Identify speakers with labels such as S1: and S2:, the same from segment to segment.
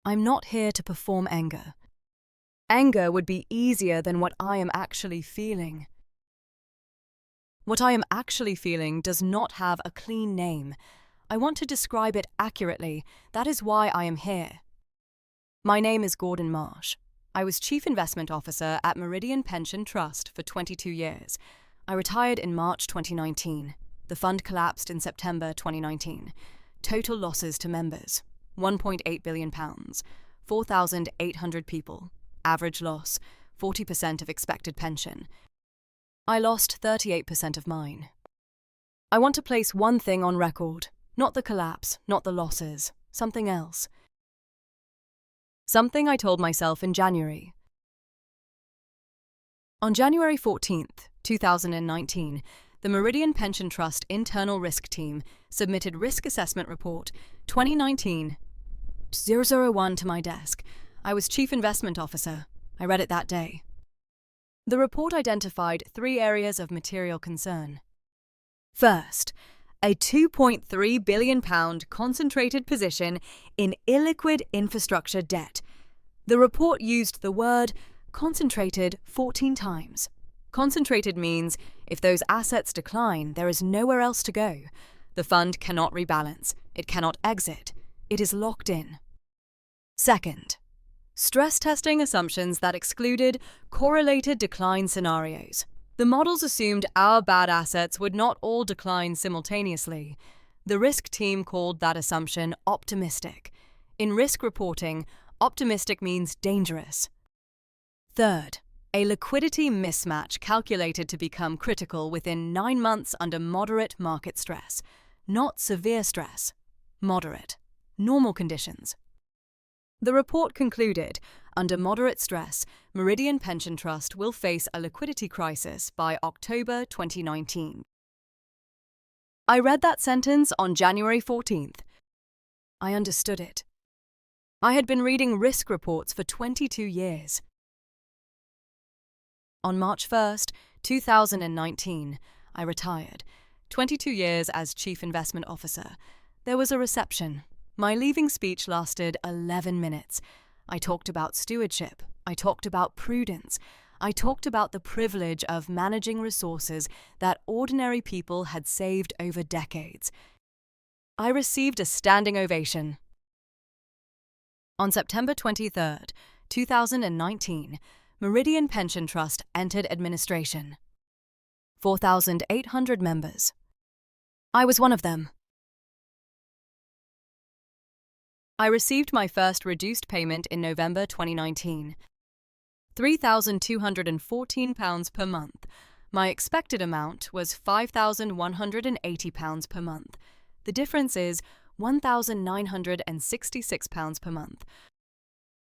S1: I'm not here to perform anger. Anger would be easier than what I am actually feeling. What I am actually feeling does not have a clean name. I want to describe it accurately. That is why I am here. My name is Gordon Marsh. I was Chief Investment Officer at Meridian Pension Trust for 22 years. I retired in March 2019. The fund collapsed in September 2019. Total losses to members: £1.8 billion, 4,800 people. Average loss: 40% of expected pension. I lost 38% of mine. I want to place one thing on record: not the collapse, not the losses, something else. Something I told myself in January. On January 14th, 2019, the Meridian Pension Trust Internal Risk Team submitted Risk Assessment Report 2019-001 to my desk. I was Chief Investment Officer. I read it that day. The report identified 3 areas of material concern. First, a £2.3 billion concentrated position in illiquid infrastructure debt. The report used the word concentrated 14 times. Concentrated means if those assets decline, there is nowhere else to go. The fund cannot rebalance. It cannot exit. It is locked in. Second, stress testing assumptions that excluded correlated decline scenarios. The models assumed our bad assets would not all decline simultaneously. The risk team called that assumption optimistic. In risk reporting, optimistic means dangerous. Third, a liquidity mismatch calculated to become critical within 9 months under moderate market stress. Not severe stress. Moderate. Normal conditions. The report concluded, under moderate stress, Meridian Pension Trust will face a liquidity crisis by October 2019. I read that sentence on January 14th. I understood it. I had been reading risk reports for 22 years. On March 1st, 2019, I retired. 22 years as Chief Investment Officer. There was a reception. My leaving speech lasted 11 minutes. I talked about stewardship. I talked about prudence. I talked about the privilege of managing resources that ordinary people had saved over decades. I received a standing ovation. On September 23rd, 2019, Meridian Pension Trust entered administration. 4,800 members. I was one of them. I received my first reduced payment in November 2019. £3,214 per month. My expected amount was £5,180 per month. The difference is £1,966 per month.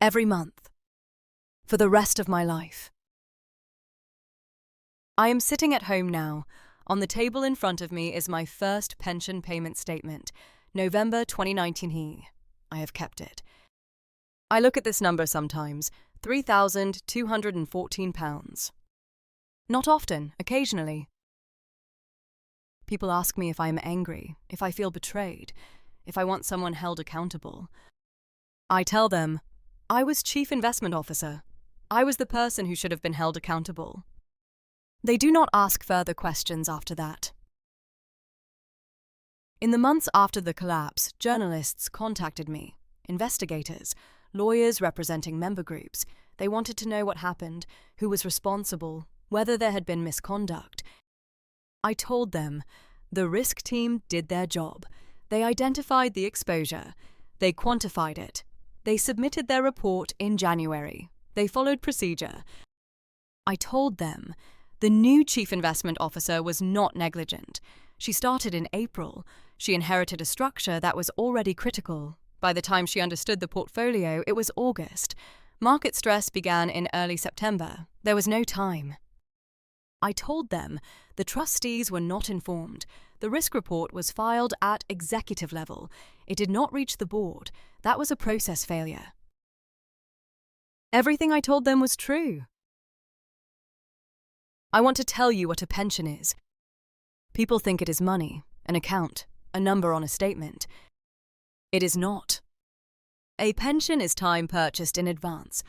S1: Every month. For the rest of my life. I am sitting at home now. On the table in front of me is my first pension payment statement, November 2019. I have kept it. I look at this number sometimes, £3,214. Not often, occasionally. People ask me if I am angry, if I feel betrayed, if I want someone held accountable. I tell them, I was Chief Investment Officer. I was the person who should have been held accountable. They do not ask further questions after that. In the months after the collapse, journalists contacted me, investigators, lawyers representing member groups. They wanted to know what happened, who was responsible, whether there had been misconduct. I told them, the risk team did their job. They identified the exposure. They quantified it. They submitted their report in January. They followed procedure. I told them, the new Chief Investment Officer was not negligent. She started in April. She inherited a structure that was already critical. By the time she understood the portfolio, it was August. Market stress began in early September. There was no time. I told them the trustees were not informed. The risk report was filed at executive level. It did not reach the board. That was a process failure. Everything I told them was true. I want to tell you what a pension is. People think it is money, an account, a number on a statement. It is not. A pension is time purchased in advance.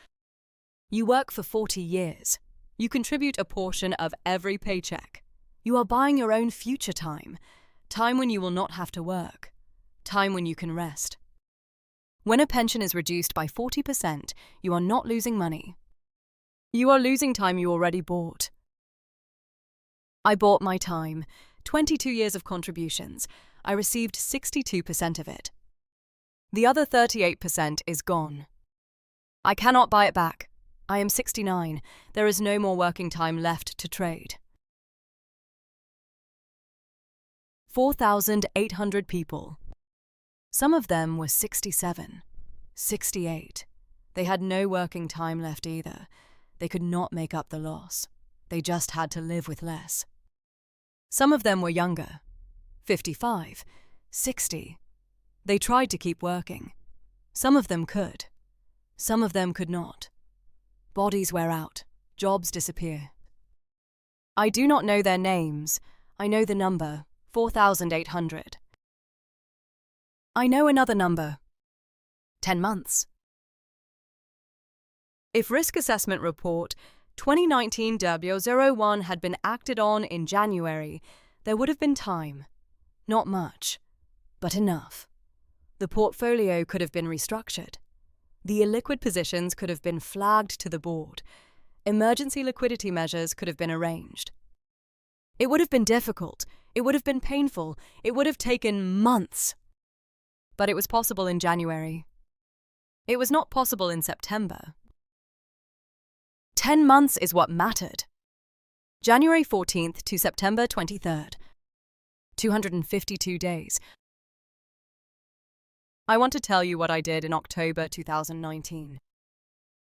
S1: You work for 40 years. You contribute a portion of every paycheck. You are buying your own future time, time when you will not have to work, time when you can rest. When a pension is reduced by 40%, you are not losing money. You are losing time you already bought. I bought my time, 22 years of contributions. I received 62% of it. The other 38% is gone. I cannot buy it back. I am 69. There is no more working time left to trade. 4,800 people. Some of them were 67, 68. They had no working time left either. They could not make up the loss. They just had to live with less. Some of them were younger, 55, 60. They tried to keep working. Some of them could. Some of them could not. Bodies wear out. Jobs disappear. I do not know their names. I know the number, 4,800. I know another number, 10 months. If Risk Assessment Report 2019-001 had been acted on in January, there would have been time. Not much, but enough. The portfolio could have been restructured. The illiquid positions could have been flagged to the board. Emergency liquidity measures could have been arranged. It would have been difficult. It would have been painful. It would have taken months. But it was possible in January. It was not possible in September. 10 months is what mattered. January 14th to September 23rd. 252 days. I want to tell you what I did in October 2019.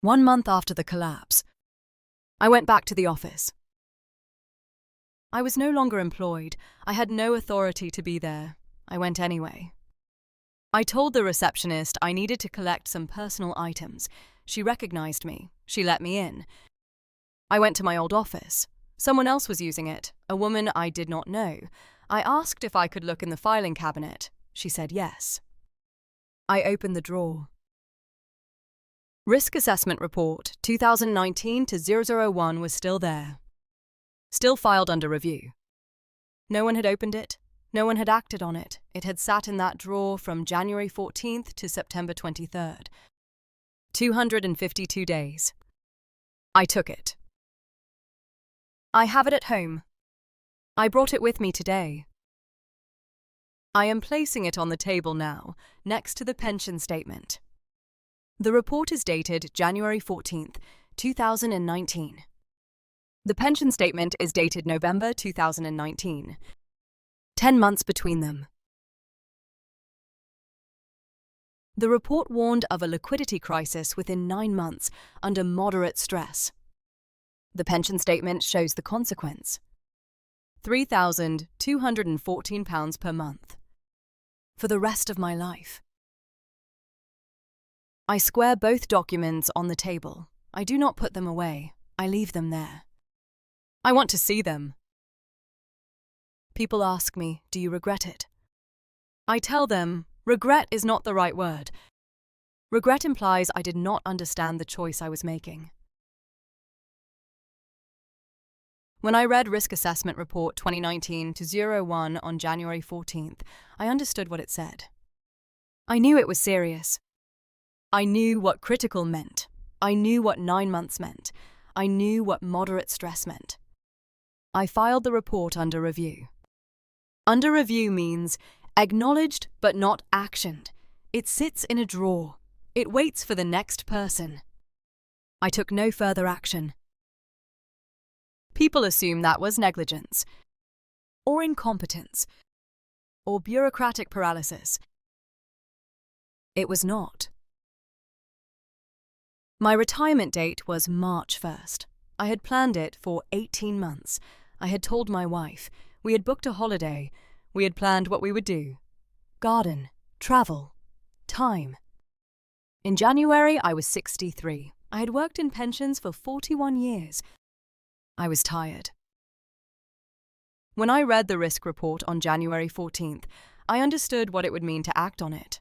S1: 1 month after the collapse, I went back to the office. I was no longer employed. I had no authority to be there. I went anyway. I told the receptionist I needed to collect some personal items. She recognized me. She let me in. I went to my old office. Someone else was using it, a woman I did not know. I asked if I could look in the filing cabinet. She said yes. I opened the drawer. Risk Assessment Report 2019-001 was still there. Still filed under review. No one had opened it. No one had acted on it. It had sat in that drawer from January 14th to September 23rd. 252 days. I took it. I have it at home. I brought it with me today. I am placing it on the table now, next to the pension statement. The report is dated January 14th, 2019. The pension statement is dated November 2019. 10 months between them. The report warned of a liquidity crisis within 9 months under moderate stress. The pension statement shows the consequence. £3,214 per month. For the rest of my life. I square both documents on the table. I do not put them away. I leave them there. I want to see them. People ask me, do you regret it? I tell them, regret is not the right word. Regret implies I did not understand the choice I was making. When I read Risk Assessment Report 2019-001 on January 14th, I understood what it said. I knew it was serious. I knew what critical meant. I knew what 9 months meant. I knew what moderate stress meant. I filed the report under review. Under review means acknowledged but not actioned. It sits in a drawer. It waits for the next person. I took no further action. People assume that was negligence, or incompetence, or bureaucratic paralysis. It was not. My retirement date was March 1st. I had planned it for 18 months. I had told my wife. We had booked a holiday. We had planned what we would do. Garden, travel, time. In January, I was 63. I had worked in pensions for 41 years. I was tired. When I read the risk report on January 14th, I understood what it would mean to act on it.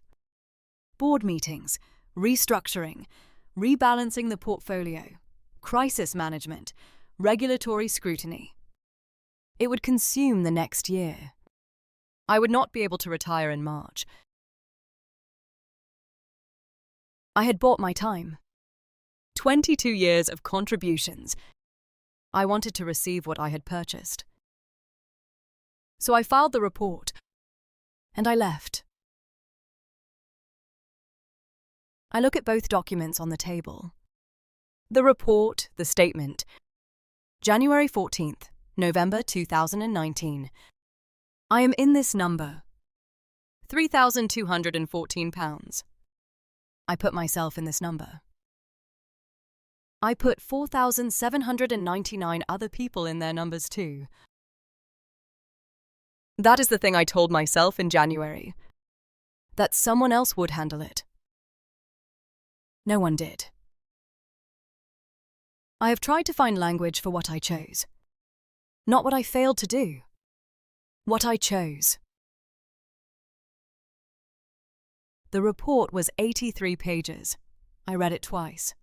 S1: Board meetings, restructuring, rebalancing the portfolio, crisis management, regulatory scrutiny. It would consume the next year. I would not be able to retire in March. I had bought my time. 22 years of contributions. I wanted to receive what I had purchased. So I filed the report, and I left. I look at both documents on the table. The report, the statement. January 14th, November 2019. I am in this number. £3,214. I put myself in this number. I put 4,799 other people in their numbers too. That is the thing I told myself in January. That someone else would handle it. No one did. I have tried to find language for what I chose. Not what I failed to do. What I chose. The report was 83 pages. I read it twice.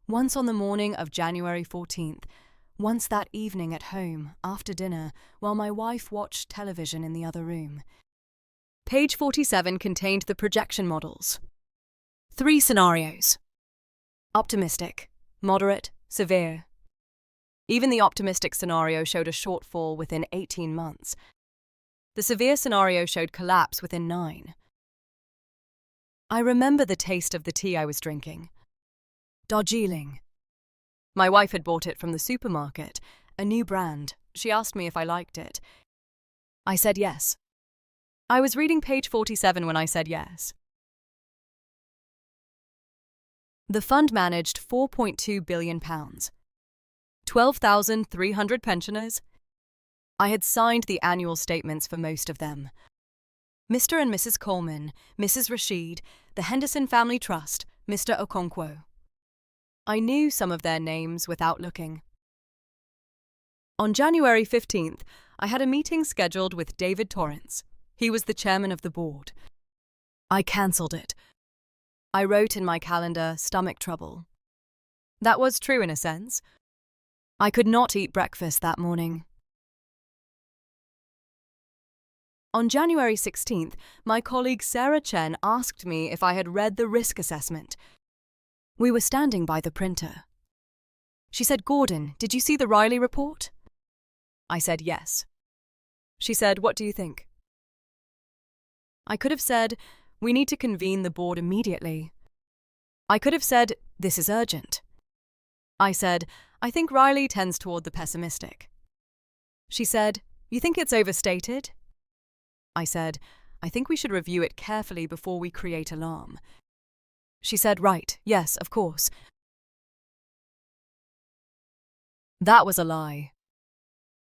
S1: Once on the morning of January 14th, once that evening at home, after dinner, while my wife watched television in the other room. Page 47 contained the projection models. 3 scenarios. Optimistic, moderate, severe. Even the optimistic scenario showed a shortfall within 18 months. The severe scenario showed collapse within 9. I remember the taste of the tea I was drinking. Darjeeling. My wife had bought it from the supermarket, a new brand. She asked me if I liked it. I said yes. I was reading page 47 when I said yes. The fund managed £4.2 billion. 12,300 pensioners. I had signed the annual statements for most of them. Mr. and Mrs. Coleman, Mrs. Rashid, the Henderson Family Trust, Mr. Okonkwo. I knew some of their names without looking. On January 15th, I had a meeting scheduled with David Torrance. He was the chairman of the board. I cancelled it. I wrote in my calendar, stomach trouble. That was true in a sense. I could not eat breakfast that morning. On January 16th, my colleague Sarah Chen asked me if I had read the risk assessment. We were standing by the printer. She said, "Gordon, did you see the Riley report?" I said yes. She said, "What do you think?" I could have said, "We need to convene the board immediately." I could have said, "This is urgent." I said, "I think Riley tends toward the pessimistic." She said, "You think it's overstated?" I said, "I think we should review it carefully before we create alarm." She said, "Right, yes, of course." That was a lie.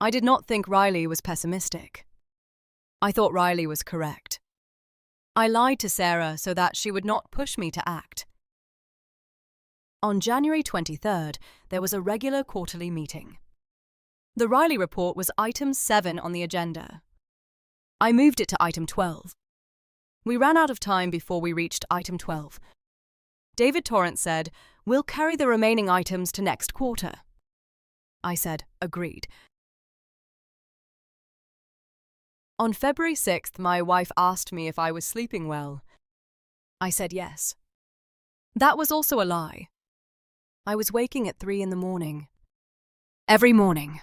S1: I did not think Riley was pessimistic. I thought Riley was correct. I lied to Sarah so that she would not push me to act. On January 23rd, there was a regular quarterly meeting. The Riley report was item 7 on the agenda. I moved it to item 12. We ran out of time before we reached item 12. David Torrance said, "We'll carry the remaining items to next quarter." I said, "Agreed." On February 6th, my wife asked me if I was sleeping well. I said yes. That was also a lie. I was waking at 3 in the morning. Every morning.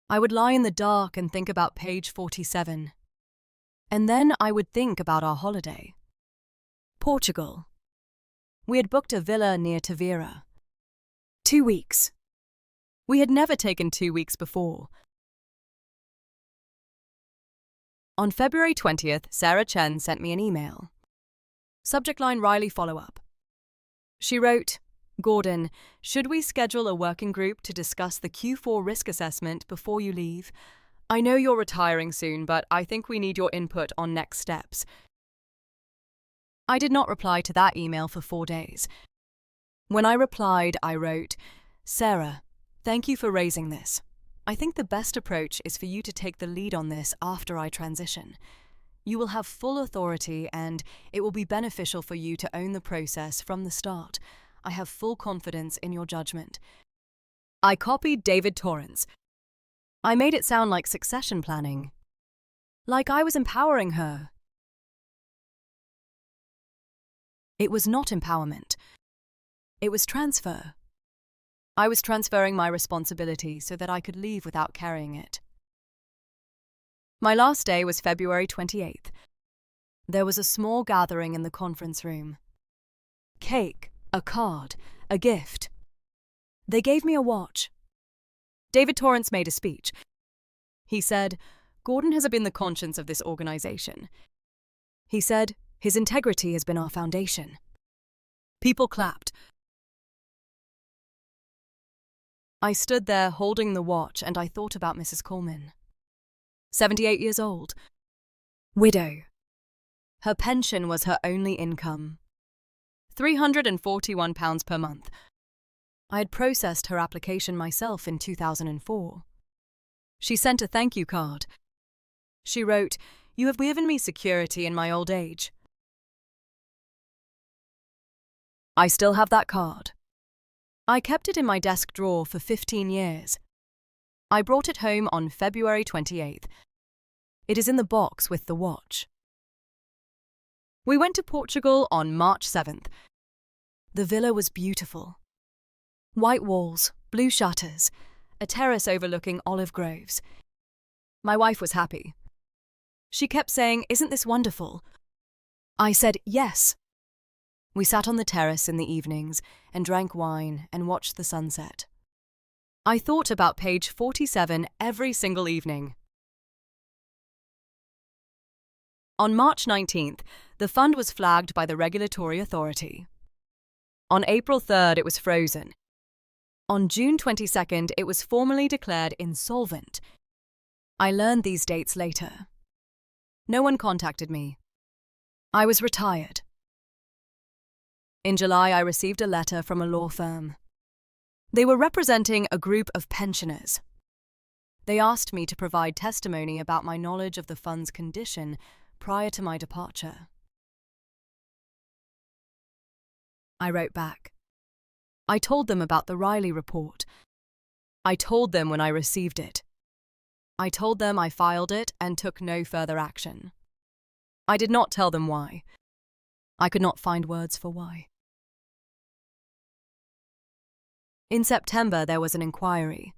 S1: I would lie in the dark and think about page 47. And then I would think about our holiday. Portugal. We had booked a villa near Tavira. 2 weeks. We had never taken 2 weeks before. On February 20th, Sarah Chen sent me an email. Subject line Riley follow-up. She wrote, "Gordon, should we schedule a working group to discuss the Q4 risk assessment before you leave? I know you're retiring soon, but I think we need your input on next steps." I did not reply to that email for 4 days. When I replied, I wrote, "Sarah, thank you for raising this. I think the best approach is for you to take the lead on this after I transition. You will have full authority and it will be beneficial for you to own the process from the start. I have full confidence in your judgment. I copied David Torrance. I made it sound like succession planning. Like I was empowering her. It was not empowerment. It was transfer. I was transferring my responsibility so that I could leave without carrying it. My last day was February 28th. There was a small gathering in the conference room. Cake, a card, a gift. They gave me a watch. David Torrance made a speech. He said, "Gordon has been the conscience of this organization." He said, "His integrity has been our foundation." People clapped. I stood there holding the watch and I thought about Mrs. Coleman. 78 years old. Widow. Her pension was her only income. £341 per month. I had processed her application myself in 2004. She sent a thank you card. She wrote, "You have given me security in my old age." I still have that card. I kept it in my desk drawer for 15 years. I brought it home on February 28th. It is in the box with the watch. We went to Portugal on March 7th. The villa was beautiful. White walls, blue shutters, a terrace overlooking olive groves. My wife was happy. She kept saying, "Isn't this wonderful?" I said, "Yes." We sat on the terrace in the evenings and drank wine and watched the sunset. I thought about page 47 every single evening. On March 19th, the fund was flagged by the regulatory authority. On April 3rd, it was frozen. On June 22nd, it was formally declared insolvent. I learned these dates later. No one contacted me. I was retired. In July, I received a letter from a law firm. They were representing a group of pensioners. They asked me to provide testimony about my knowledge of the fund's condition prior to my departure. I wrote back. I told them about the Riley report. I told them when I received it. I told them I filed it and took no further action. I did not tell them why. I could not find words for why. In September, there was an inquiry.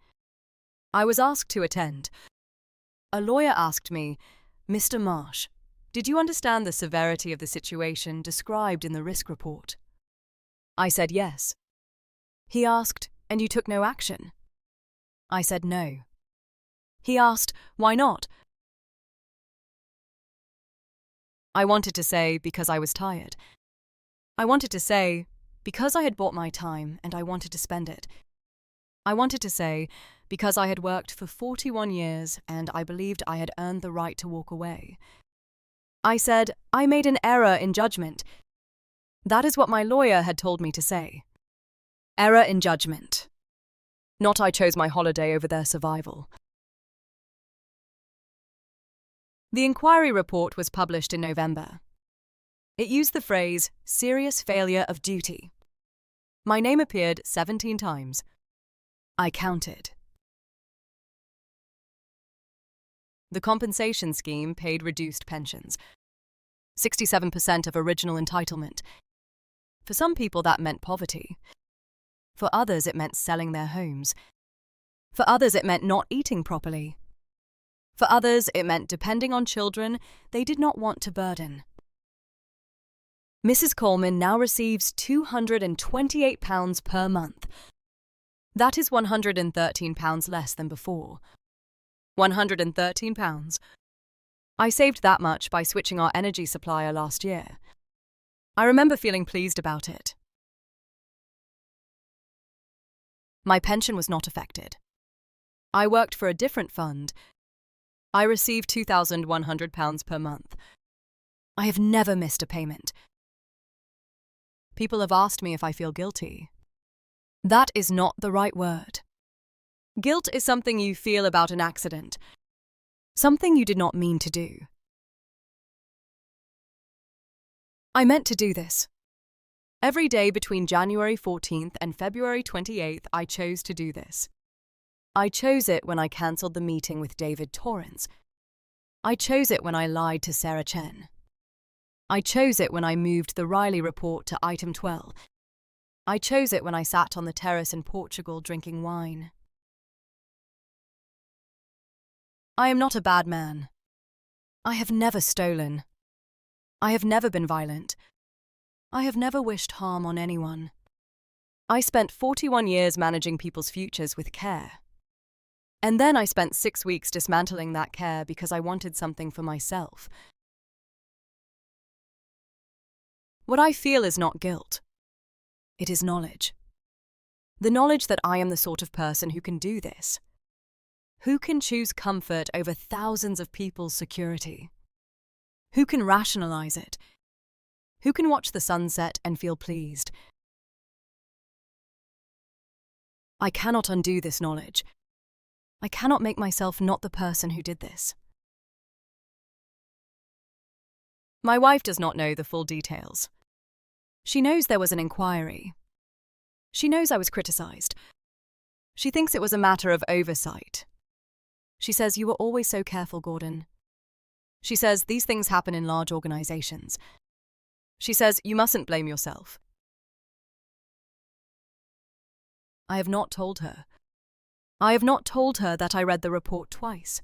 S1: I was asked to attend. A lawyer asked me, "Mr. Marsh, did you understand the severity of the situation described in the risk report?" I said yes. He asked, "And you took no action?" I said no. He asked, "Why not?" I wanted to say, because I was tired. I wanted to say, because I had bought my time and I wanted to spend it. I wanted to say, because I had worked for 41 years and I believed I had earned the right to walk away. I said, I made an error in judgment. That is what my lawyer had told me to say. Error in judgment. Not I chose my holiday over their survival. The inquiry report was published in November. It used the phrase, "serious failure of duty." My name appeared 17 times. I counted. The compensation scheme paid reduced pensions. 67% of original entitlement. For some people that meant poverty. For others it meant selling their homes. For others it meant not eating properly. For others it meant depending on children they did not want to burden. Mrs. Coleman now receives £228 per month. That is £113 less than before. £113. I saved that much by switching our energy supplier last year. I remember feeling pleased about it. My pension was not affected. I worked for a different fund. I received £2,100 per month. I have never missed a payment. People have asked me if I feel guilty. That is not the right word. Guilt is something you feel about an accident, something you did not mean to do. I meant to do this. Every day between January 14th and February 28th, I chose to do this. I chose it when I cancelled the meeting with David Torrance. I chose it when I lied to Sarah Chen. I chose it when I moved the Riley report to item 12. I chose it when I sat on the terrace in Portugal drinking wine. I am not a bad man. I have never stolen. I have never been violent. I have never wished harm on anyone. I spent 41 years managing people's futures with care. And then I spent 6 weeks dismantling that care because I wanted something for myself. What I feel is not guilt. It is knowledge. The knowledge that I am the sort of person who can do this. Who can choose comfort over thousands of people's security? Who can rationalize it? Who can watch the sunset and feel pleased? I cannot undo this knowledge. I cannot make myself not the person who did this. My wife does not know the full details. She knows there was an inquiry. She knows I was criticized. She thinks it was a matter of oversight. She says, "You were always so careful, Gordon." She says, "These things happen in large organizations." She says, "You mustn't blame yourself." I have not told her. I have not told her that I read the report twice.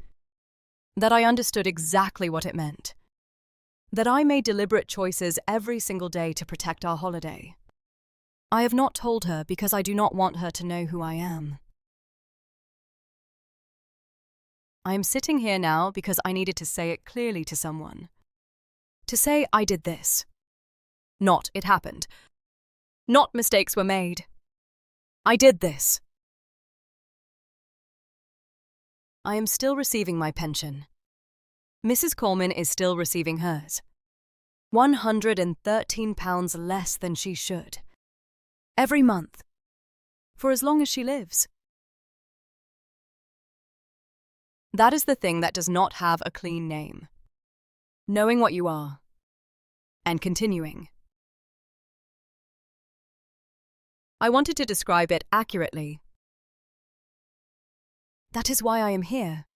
S1: That I understood exactly what it meant. That I made deliberate choices every single day to protect our holiday. I have not told her because I do not want her to know who I am. I am sitting here now because I needed to say it clearly to someone. To say I did this. Not it happened. Not mistakes were made. I did this. I am still receiving my pension. Mrs. Coleman is still receiving hers. £113 less than she should. Every month. For as long as she lives. That is the thing that does not have a clean name. Knowing what you are. And continuing. I wanted to describe it accurately. That is why I am here.